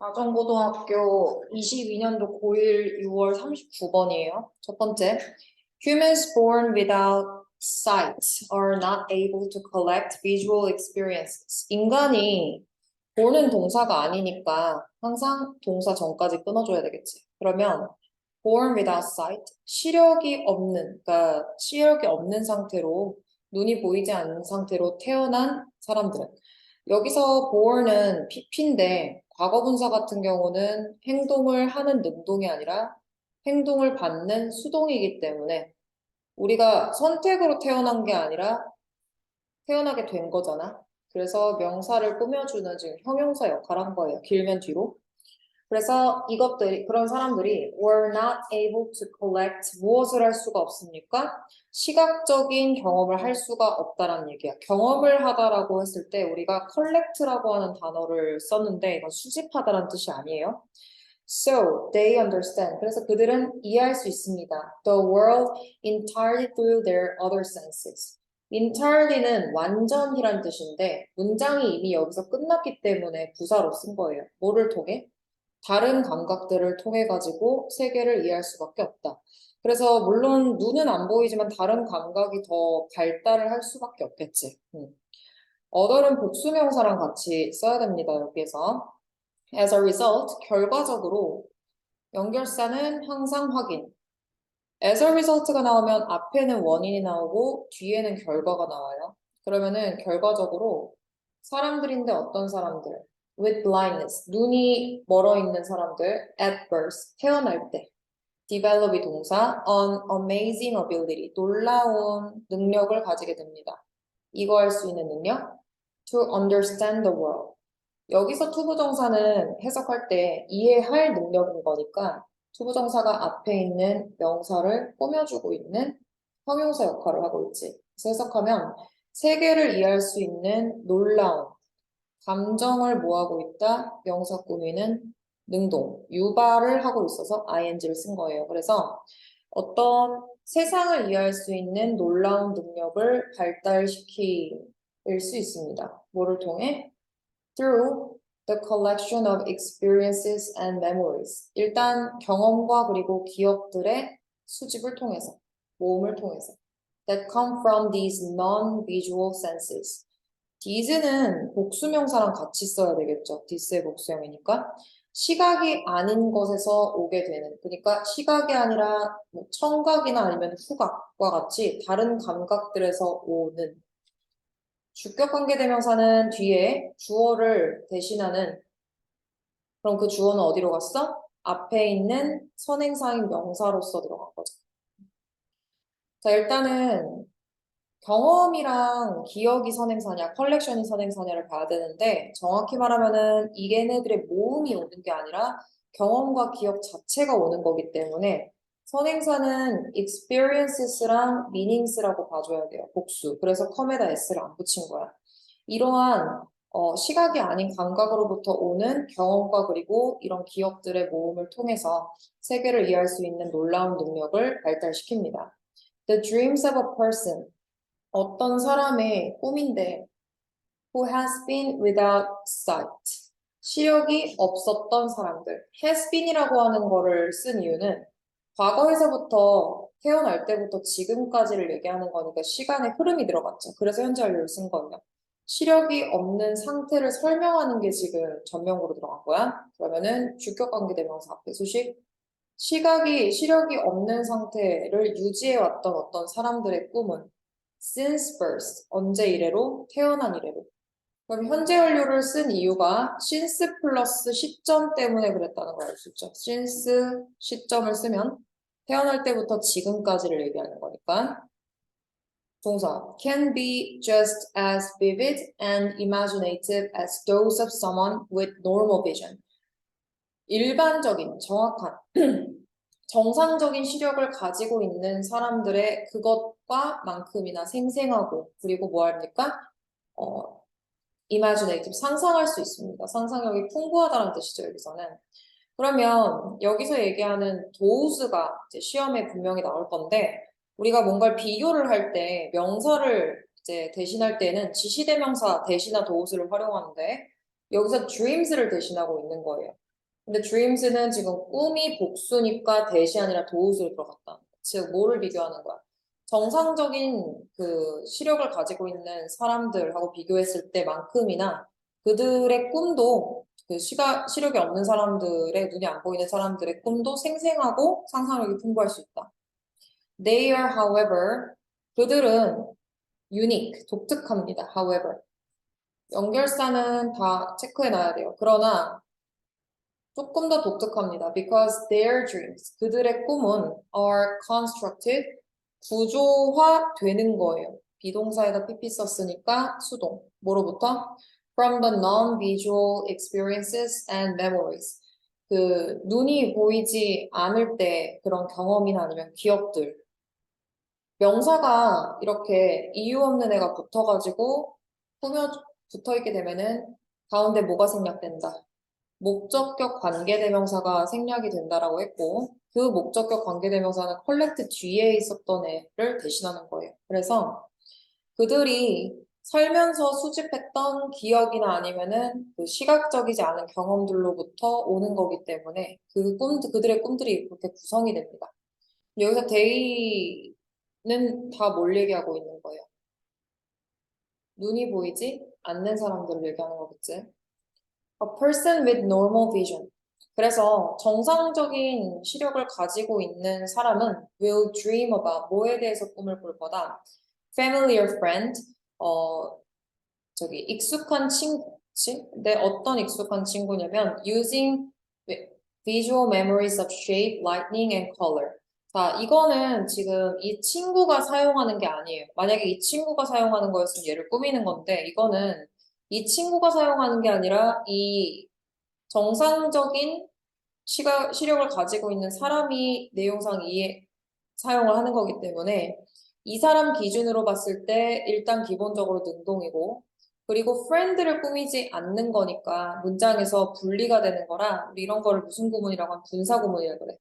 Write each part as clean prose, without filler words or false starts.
아정고등학교 22년도 고1 6월 39번이에요. 첫 번째, humans born without sight are not able to collect visual experiences. 인간이 보는 동사가 아니니까 항상 동사 전까지 끊어줘야 되겠지. 그러면 born without sight, 시력이 없는 상태로 눈이 보이지 않는 상태로 태어난 사람들은 여기서 born은 PP인데 과거분사 같은 경우는 행동을 하는 능동이 아니라 행동을 받는 수동이기 때문에 우리가 선택으로 태어난 게 아니라 태어나게 된 거잖아. 그래서 명사를 꾸며주는 지금 형용사 역할을 한 거예요. 길면 뒤로. 그래서 그런 사람들이 were not able to collect 무엇을 할 수가 없습니까? 시각적인 경험을 할 수가 없다라는 얘기야. 경험을 하다라고 했을 때 우리가 collect라고 하는 단어를 썼는데 이건 수집하다라는 뜻이 아니에요. So they understand. 그래서 그들은 이해할 수 있습니다. The world entirely through their other senses. entirely는 완전히란 뜻인데 문장이 이미 여기서 끝났기 때문에 부사로 쓴 거예요. 뭐를 통해? 다른 감각들을 통해 가지고 세계를 이해할 수밖에 없다. 그래서 물론 눈은 안 보이지만 다른 감각이 더 발달을 할 수밖에 없겠지. other는 복수명사랑 같이 써야 됩니다. 여기에서. As a result, 결과적으로 연결사는 항상 확인. As a result가 나오면 앞에는 원인이 나오고 뒤에는 결과가 나와요. 그러면은 결과적으로 사람들인데 어떤 사람들? With blindness, 눈이 멀어 있는 사람들. At birth, 태어날 때. Develop이 동사. An amazing ability, 놀라운 능력을 가지게 됩니다. 이거 할 수 있는 능력. To understand the world. 여기서 투부정사는 해석할 때 이해할 능력인 거니까 투부정사가 앞에 있는 명사를 꾸며주고 있는 형용사 역할을 하고 있지. 그래서 해석하면 세계를 이해할 수 있는 놀라운 감정을 뭐하고 있다? 명사 꾸미는 능동, 유발을 하고 있어서 ing를 쓴 거예요. 그래서 어떤 세상을 이해할 수 있는 놀라운 능력을 발달시킬 수 있습니다. 뭐를 통해? Through the collection of experiences and memories. 일단 경험과 그리고 기억들의 수집을 통해서, 모음을 통해서. That come from these non-visual senses. these는 복수명사랑 같이 써야 되겠죠. this의 복수형이니까. 시각이 아닌 것에서 오게 되는. 그러니까 시각이 아니라 뭐 청각이나 아니면 후각과 같이 다른 감각들에서 오는. 주격관계대명사는 뒤에 주어를 대신하는, 그럼 그 주어는 어디로 갔어? 앞에 있는 선행사인 명사로서 들어간 거죠. 자, 일단은 경험이랑 기억이 선행사냐, 컬렉션이 선행사냐를 봐야 되는데 정확히 말하면은 이게네들의 모음이 오는 게 아니라 경험과 기억 자체가 오는 거기 때문에 선행사는 experiences랑 meanings라고 봐줘야 돼요. 복수. 그래서 컴에다 s를 안 붙인 거야. 이러한 시각이 아닌 감각으로부터 오는 경험과 그리고 이런 기억들의 모음을 통해서 세계를 이해할 수 있는 놀라운 능력을 발달시킵니다. The dreams of a person. 어떤 사람의 꿈인데 who has been without sight. 시력이 없었던 사람들. has been이라고 하는 거를 쓴 이유는 과거에서부터 태어날 때부터 지금까지를 얘기하는 거니까 시간의 흐름이 들어갔죠. 그래서 현재 완료를 쓴 거예요. 시력이 없는 상태를 설명하는 게 지금 전명구로 들어간 거야. 그러면은 주격관계대명사 앞에 수식. 시력이 없는 상태를 유지해왔던 어떤 사람들의 꿈은 since birth, 언제 이래로? 태어난 이래로. 그럼 현재 완료를 쓴 이유가 since 플러스 시점 때문에 그랬다는 걸 알 수 있죠. since 시점을 쓰면 태어날 때부터 지금까지를 얘기하는 거니까. 동사 can be just as vivid and imaginative as those of someone with normal vision. 일반적인, 정확한, 정상적인 시력을 가지고 있는 사람들의 그것과 만큼이나 생생하고 그리고 뭐 합니까? imaginative, 상상할 수 있습니다. 상상력이 풍부하다는 뜻이죠, 여기서는. 그러면 여기서 얘기하는 도우스가 이제 시험에 분명히 나올 건데 우리가 뭔가를 비교를 할 때 명사를 이제 대신할 때는 지시대명사 대신한 도우스를 활용하는데 여기서 dreams를 대신하고 있는 거예요. 근데 dreams는 지금 꿈이 복수니까 대시 아니라 도우스로 들어갔다. 즉, 뭐를 비교하는 거야? 정상적인 그 시력을 가지고 있는 사람들하고 비교했을 때만큼이나 그들의 꿈도 그 시력이 없는 사람들의 눈이 안 보이는 사람들의 꿈도 생생하고 상상력이 풍부할 수 있다. They are, however, 그들은 unique, 독특합니다. However, 연결사는 다 체크해놔야 돼요. 그러나 조금 더 독특합니다. Because their dreams, 그들의 꿈은 are constructed, 구조화되는 거예요. 비동사에다 pp 썼으니까 수동. 뭐로부터? From the non-visual experiences and memories. 그 눈이 보이지 않을 때 그런 경험이나 아니면 기억들. 명사가 이렇게 이유 없는 애가 붙어가지고 붙어있게 되면은 가운데 뭐가 생략된다? 목적격 관계대명사가 생략이 된다라고 했고 그 목적격 관계대명사는 collect 뒤에 있었던 애를 대신하는 거예요. 그래서 그들이 살면서 수집했던 기억이나 아니면은 그 시각적이지 않은 경험들로부터 오는 거기 때문에 그들의 꿈들이 그렇게 구성이 됩니다. 여기서 데이는 다 뭘 얘기하고 있는 거예요? 눈이 보이지 않는 사람들을 얘기하는 거겠지. A person with normal vision. 그래서 정상적인 시력을 가지고 있는 사람은 will dream about 뭐에 대해서 꿈을 꿀 거다. Familiar friend, 익숙한 친구. 근데 어떤 익숙한 친구냐면 using visual memories of shape, lightning, and color. 자, 이거는 지금 이 친구가 사용하는 게 아니에요. 만약에 이 친구가 사용하는 거였으면 얘를 꾸미는 건데 이거는 이 친구가 사용하는 게 아니라 이 정상적인 시력을 가지고 있는 사람이 내용상 사용을 하는 거기 때문에 이 사람 기준으로 봤을 때 일단 기본적으로 능동이고 그리고 friend를 꾸미지 않는 거니까 문장에서 분리가 되는 거라 우리 이런 거를 무슨 구문이라고 하면 분사 구문이라고 그래.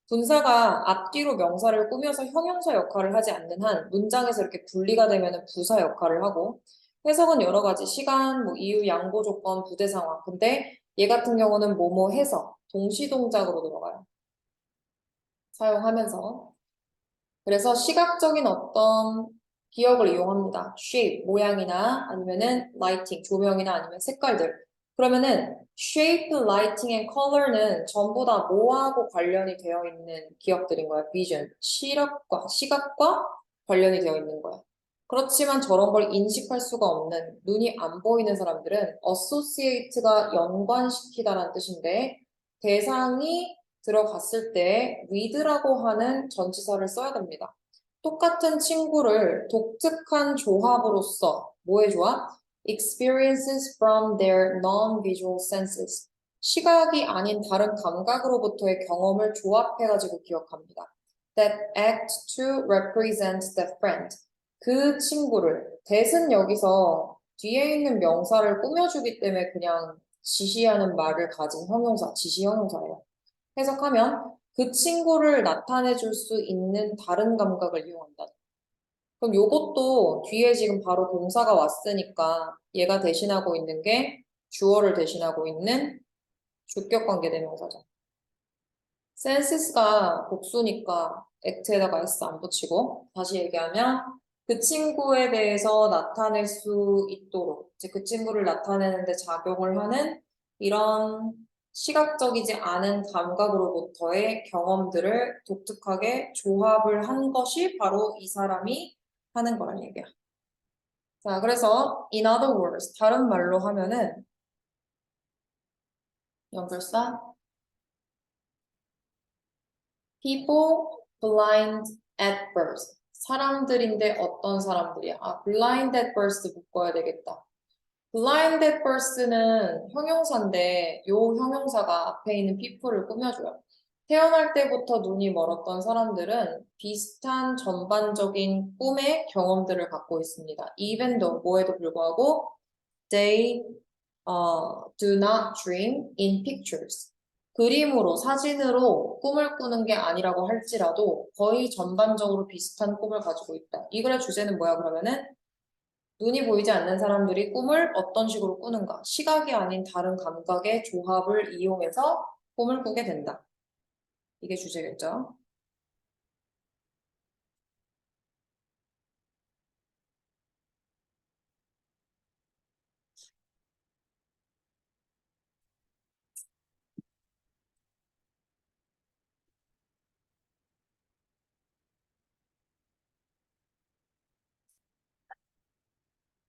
분사가 앞뒤로 명사를 꾸며서 형용사 역할을 하지 않는 한 문장에서 이렇게 분리가 되면 부사 역할을 하고 해석은 여러 가지 시간, 뭐 이유, 양보 조건, 부대 상황. 근데 얘 같은 경우는 뭐뭐 해서 동시 동작으로 들어가요. 사용하면서. 그래서 시각적인 어떤 기억을 이용합니다. shape, 모양이나 아니면은 lighting, 조명이나 아니면 색깔들. 그러면은 shape, lighting, and color는 전부 다 뭐하고 관련이 되어 있는 기억들인 거야. vision, 시각과 관련이 되어 있는 거야. 그렇지만 저런 걸 인식할 수가 없는 눈이 안 보이는 사람들은 associate가 연관시키다라는 뜻인데 대상이 들어갔을 때 with라고 하는 전치사를 써야 됩니다. 똑같은 친구를 독특한 조합으로서 뭐의 조합? Experiences from their non-visual senses. 시각이 아닌 다른 감각으로부터의 경험을 조합해가지고 기억합니다. That act to represent the friend. 그 친구를 that은 여기서 뒤에 있는 명사를 꾸며주기 때문에 그냥 지시하는 말을 가진 형용사, 지시 형용사예요. 해석하면 그 친구를 나타내 줄 수 있는 다른 감각을 이용한다. 그럼 요것도 뒤에 지금 바로 동사가 왔으니까 얘가 대신하고 있는 게 주어를 대신하고 있는 주격관계대명사죠. senses가 복수니까 act에다가 s 안 붙이고 다시 얘기하면 그 친구에 대해서 나타낼 수 있도록 이제 그 친구를 나타내는데 작용을 하는 이런 시각적이지 않은 감각으로부터의 경험들을 독특하게 조합을 한 것이 바로 이 사람이 하는 거란 얘기야. 자, 그래서 in other words, 다른 말로 하면은 연결사 people blind at birth. 사람들인데 어떤 사람들이야? blind at birth 묶어야 되겠다. blind at birth는 형용사인데 요 형용사가 앞에 있는 people를 꾸며줘요. 태어날 때부터 눈이 멀었던 사람들은 비슷한 전반적인 꿈의 경험들을 갖고 있습니다. even though 뭐에도 불구하고 they do not dream in pictures. 그림으로, 사진으로 꿈을 꾸는 게 아니라고 할지라도 거의 전반적으로 비슷한 꿈을 가지고 있다. 이 글의 주제는 뭐야, 그러면은? 눈이 보이지 않는 사람들이 꿈을 어떤 식으로 꾸는가? 시각이 아닌 다른 감각의 조합을 이용해서 꿈을 꾸게 된다. 이게 주제겠죠.